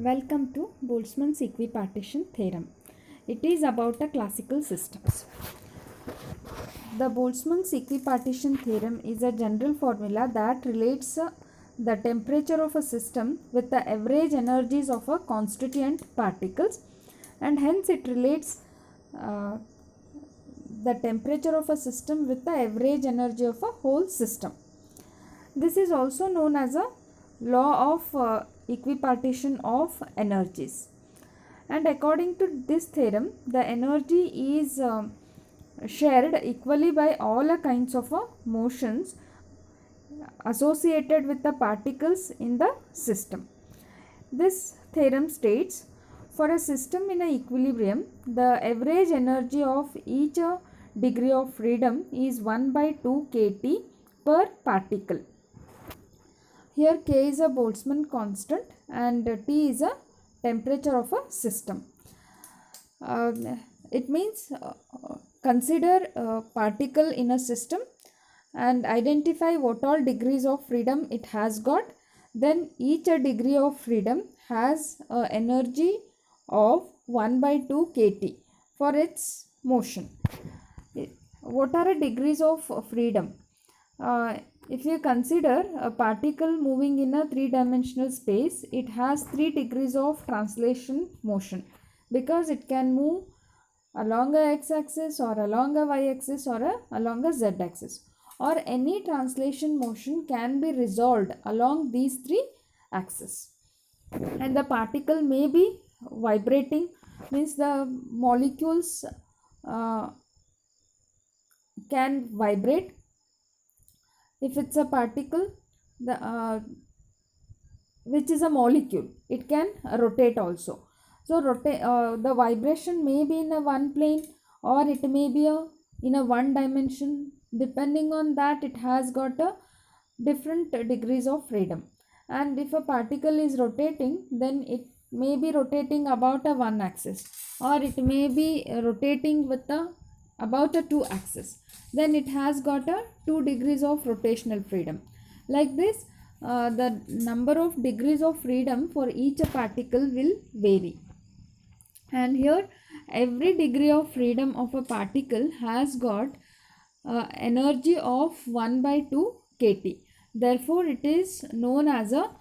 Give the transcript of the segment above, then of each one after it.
Welcome to Boltzmann's equipartition theorem. It is about a classical systems. The Boltzmann's equipartition theorem is a general formula that relates the temperature of a system with the average energies of a constituent particles, and hence it relates the temperature of a system with the average energy of a whole system. This is also known as a law of equipartition of energies. And according to this theorem, the energy is shared equally by all kinds of motions associated with the particles in the system. This theorem states, for a system in a equilibrium, the average energy of each degree of freedom is 1 by 2 kT per particle. Here K is a Boltzmann constant and T is a temperature of a system. It means consider a particle in a system and identify what all degrees of freedom it has got. Then each degree of freedom has an energy of 1 by 2 kT for its motion. What are degrees of freedom? If you consider a particle moving in a three-dimensional space, it has 3 degrees of translation motion because it can move along a x-axis or along a y-axis or along a z-axis, or any translation motion can be resolved along these 3 axes. And the particle may be vibrating, means the molecules can vibrate. If it's a particle which is a molecule, it can rotate also. So the vibration may be in a one plane or it may be in a one dimension. Depending on that, it has got a different degrees of freedom. And if a particle is rotating, then it may be rotating about a one axis, or it may be rotating with about a two axis. Then it has got a 2 degrees of rotational freedom. Like this, the number of degrees of freedom for each particle will vary. And here every degree of freedom of a particle has got energy of 1 by 2 kT. Therefore, it is known as a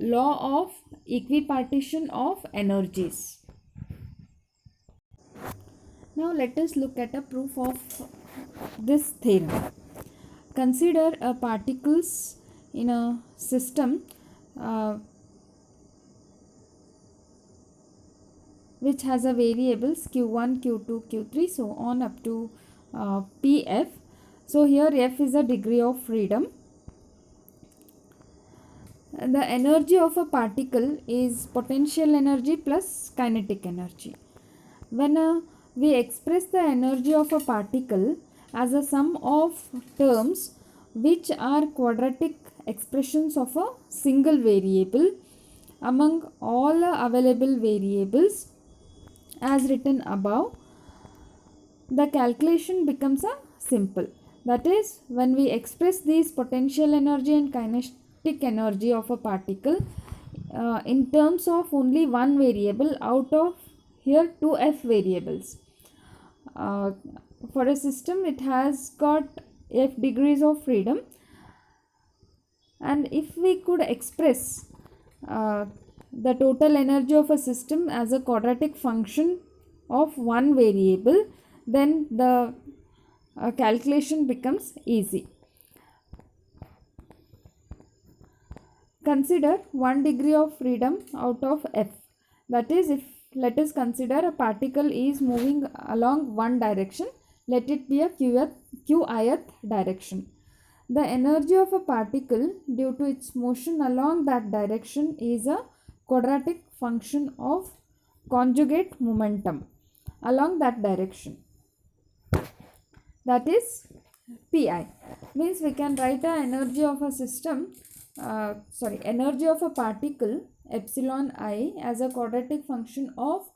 law of equipartition of energies. Now let us look at a proof of this theorem. Consider particles in a system which has a variables q1, q2, q3, so on up to pf. So here f is a degree of freedom. The energy of a particle is potential energy plus kinetic energy. When we express the energy of a particle as a sum of terms which are quadratic expressions of a single variable among all available variables as written above, the calculation becomes a simple. That is, when we express these potential energy and kinetic energy of a particle in terms of only one variable out of here 2f variables. For a system, it has got f degrees of freedom, and if we could express the total energy of a system as a quadratic function of one variable, then the calculation becomes easy. Consider 1 degree of freedom out of f. That is, if let us consider a particle is moving along one direction, let it be a qith direction. The energy of a particle due to its motion along that direction is a quadratic function of conjugate momentum along that direction. That is pi. Means we can write the energy of a system, energy of a particle epsilon I as a quadratic function of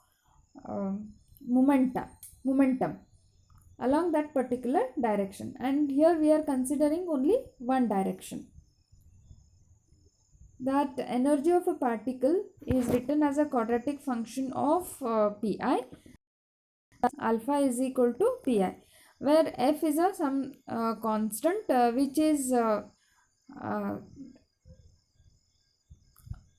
momentum along that particular direction, and here we are considering only one direction. That energy of a particle is written as a quadratic function of pi. Alpha is equal to pi, where f is a some constant which is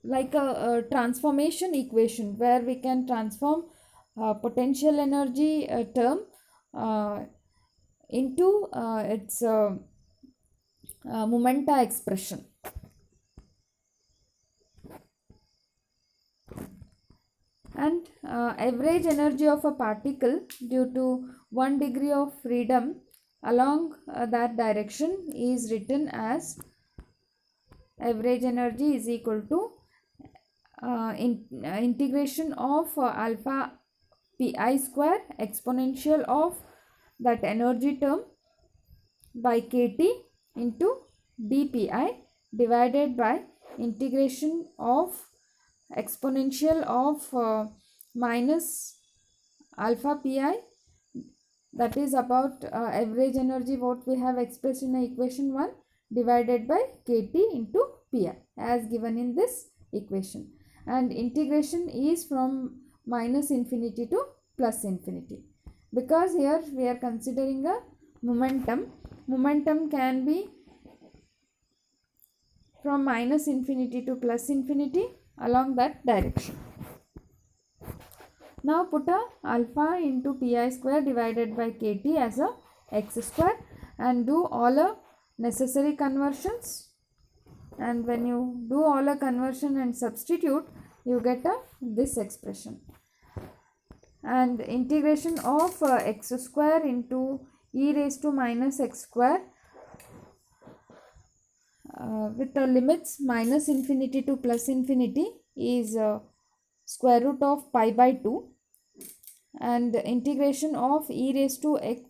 like a transformation equation, where we can transform potential energy term into its momenta expression. And average energy of a particle due to 1 degree of freedom along that direction is written as average energy is equal to integration of alpha pi square exponential of that energy term by kT into dpi divided by integration of exponential of minus alpha pi, that is about average energy what we have expressed in equation 1, divided by kT into pi as given in this equation. And integration is from minus infinity to plus infinity, because here we are considering a momentum can be from minus infinity to plus infinity along that direction. Now put a alpha into pi square divided by kT as a x square and do all the necessary conversions, and when you do all the conversion and substitute, you get this expression. And integration of x square into e raised to minus x square with the limits minus infinity to plus infinity is square root of pi by 2, and integration of e raised to x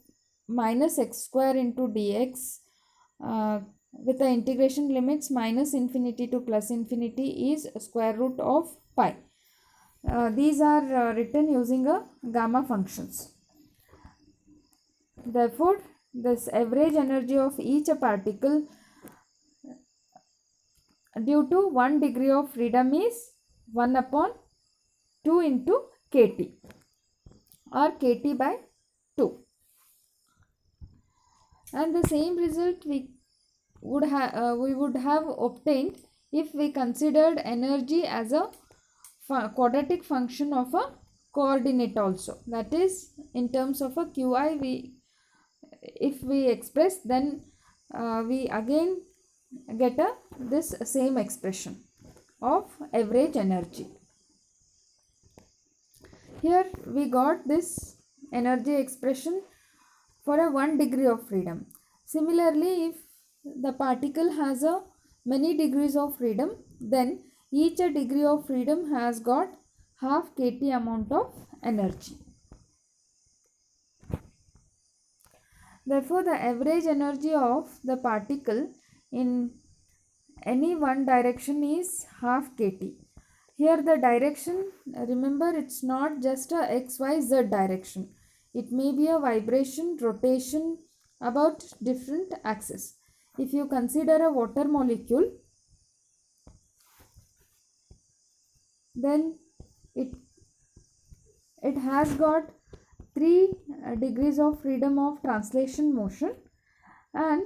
minus x square into dx with the integration limits minus infinity to plus infinity is square root of pi. These are written using a gamma functions. Therefore, this average energy of each particle due to 1 degree of freedom is 1 upon 2 into kT or kT by 2. And the same result we would have obtained if we considered energy as a quadratic function of a coordinate also. That is, in terms of a qi, if we express, then we again get this same expression of average energy. Here we got this energy expression for a 1 degree of freedom. Similarly, if the particle has a many degrees of freedom, then each degree of freedom has got half kT amount of energy. Therefore, the average energy of the particle in any one direction is half kT. Here the direction, remember, it's not just a xyz direction. It may be a vibration, rotation about different axes. If you consider a water molecule, then it has got 3 degrees of freedom of translation motion, and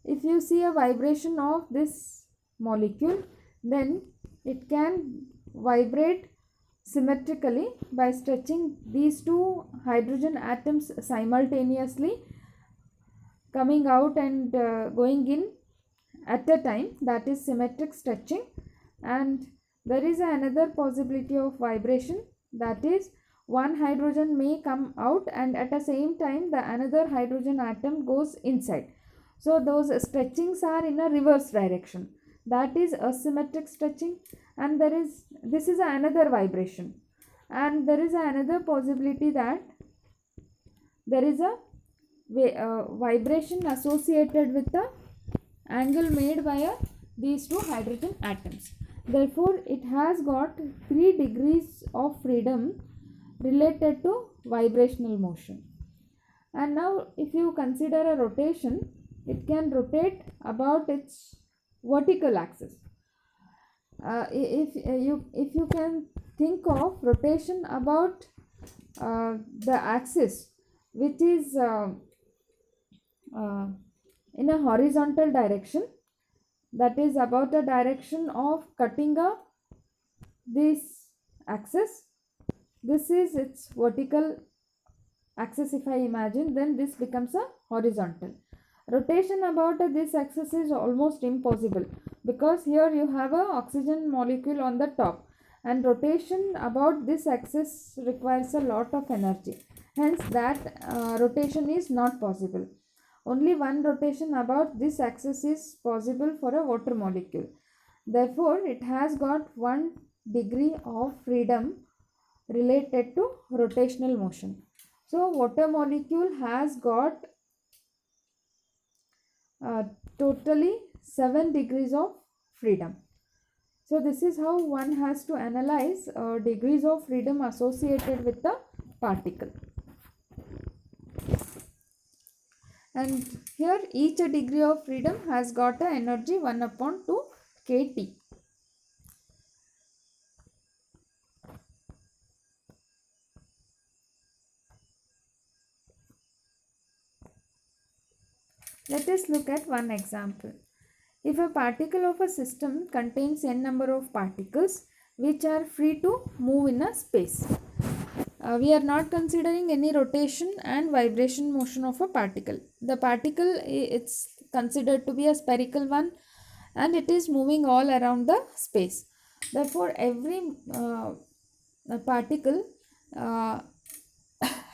if you see a vibration of this molecule, then it can vibrate symmetrically by stretching these two hydrogen atoms simultaneously, coming out and going in at a time, that is symmetric stretching. And there is another possibility of vibration, that is one hydrogen may come out and at the same time the another hydrogen atom goes inside. So those stretchings are in a reverse direction, that is asymmetric stretching. And this is another vibration, and there is another possibility that there is a vibration associated with the angle made by these two hydrogen atoms. Therefore, it has got 3 degrees of freedom related to vibrational motion. And now if you consider a rotation, it can rotate about its vertical axis. if you can think of rotation about the axis which is uh, in a horizontal direction, that is about the direction of cutting a this axis, this is its vertical axis. If I imagine, then this becomes a horizontal. Rotation about this axis is almost impossible, because here you have a oxygen molecule on the top, and rotation about this axis requires a lot of energy, hence that rotation is not possible. Only one rotation about this axis is possible for a water molecule. Therefore it has got 1 degree of freedom related to rotational motion. So water molecule has got totally 7 degrees of freedom. So this is how one has to analyze degrees of freedom associated with the particle. And here each degree of freedom has got a energy 1/2 kT. Let us look at one example. If a particle of a system contains n number of particles which are free to move in a space. We are not considering any rotation and vibration motion of a particle. The particle, it's considered to be a spherical one, and it is moving all around the space. Therefore every particle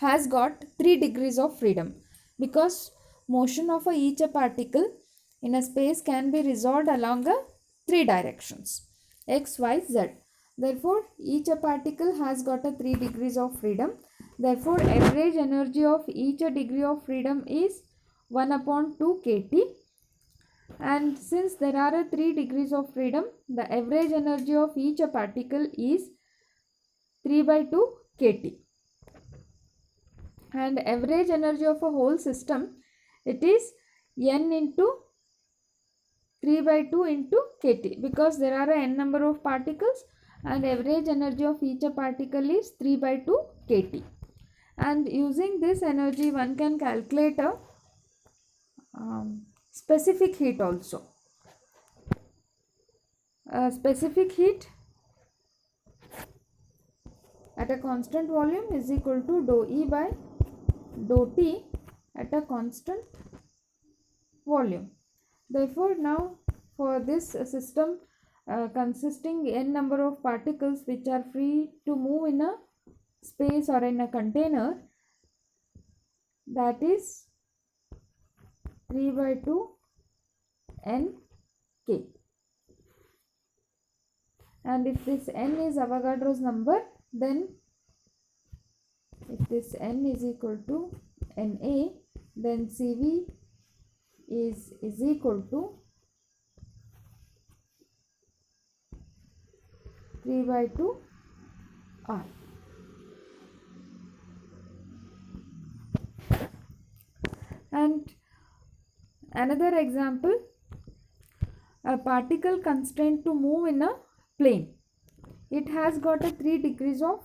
has got 3 degrees of freedom, because motion of each particle in a space can be resolved along 3 directions, x, y, z. Therefore each particle has got a 3 degrees of freedom. Therefore average energy of each degree of freedom is 1/2 kT. And since there are 3 degrees of freedom, the average energy of each particle is 3/2 kT. And average energy of a whole system, it is n into 3/2 into kT, because there are n number of particles and average energy of each particle is 3/2 kT. And using this energy one can calculate a specific heat also. Specific heat at a constant volume is equal to dou E by dou T at a constant volume. Therefore now for this system consisting n number of particles which are free to move in a space or in a container, that is 3/2 nk. And if this n is Avogadro's number, then if this n is equal to Na, then Cv is equal to 3/2 R. And another example, a particle constrained to move in a plane. It has got a 3 degrees of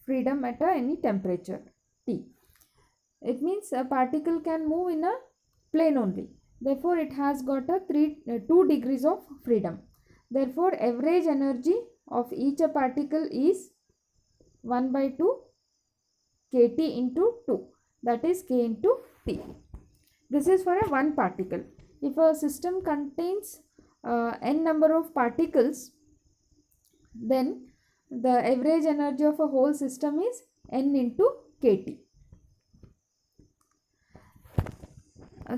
freedom at any temperature T. It means a particle can move in a plane only. Therefore it has got a 2 degrees of freedom. Therefore average energy of each particle is 1/2 kT into 2, that is k into T. This is for a one particle. If a system contains n number of particles, then the average energy of a whole system is n into kT.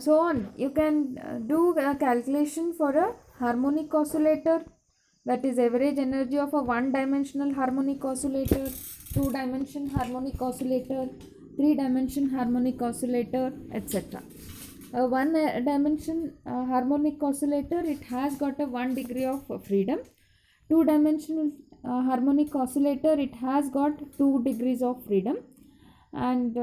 So on, you can do a calculation for a harmonic oscillator, that is average energy of a one-dimensional harmonic oscillator, two-dimension harmonic oscillator, three-dimension harmonic oscillator, etc. A one-dimension harmonic oscillator, it has got a 1 degree of freedom. Two-dimensional harmonic oscillator, it has got 2 degrees of freedom. And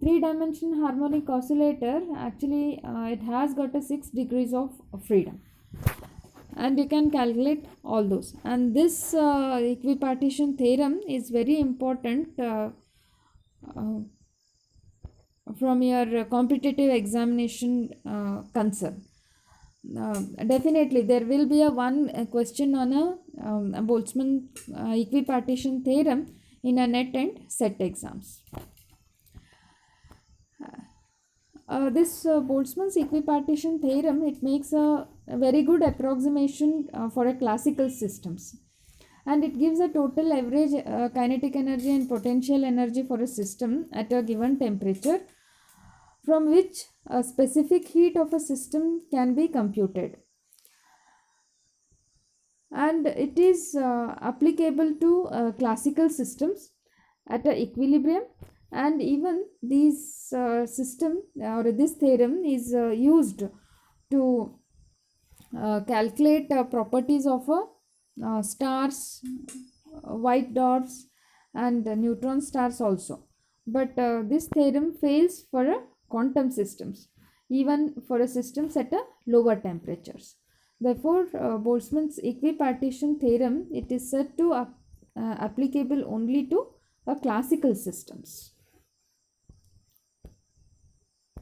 three-dimension harmonic oscillator, actually it has got a 6 degrees of freedom. and you can calculate all those. And this equipartition theorem is very important uh, from your competitive examination concern. Definitely there will be a question on a Boltzmann equipartition theorem in a NET and SET exams. This Boltzmann's equipartition theorem, it makes a very good approximation for a classical systems, and it gives a total average kinetic energy and potential energy for a system at a given temperature, from which a specific heat of a system can be computed, and it is applicable to classical systems at a equilibrium. And even these system or this theorem is used to calculate properties of stars, white dwarfs, and neutron stars also. But this theorem fails for quantum systems, even for a systems at lower temperatures. Therefore, Boltzmann's equipartition theorem, it is said to applicable only to classical systems.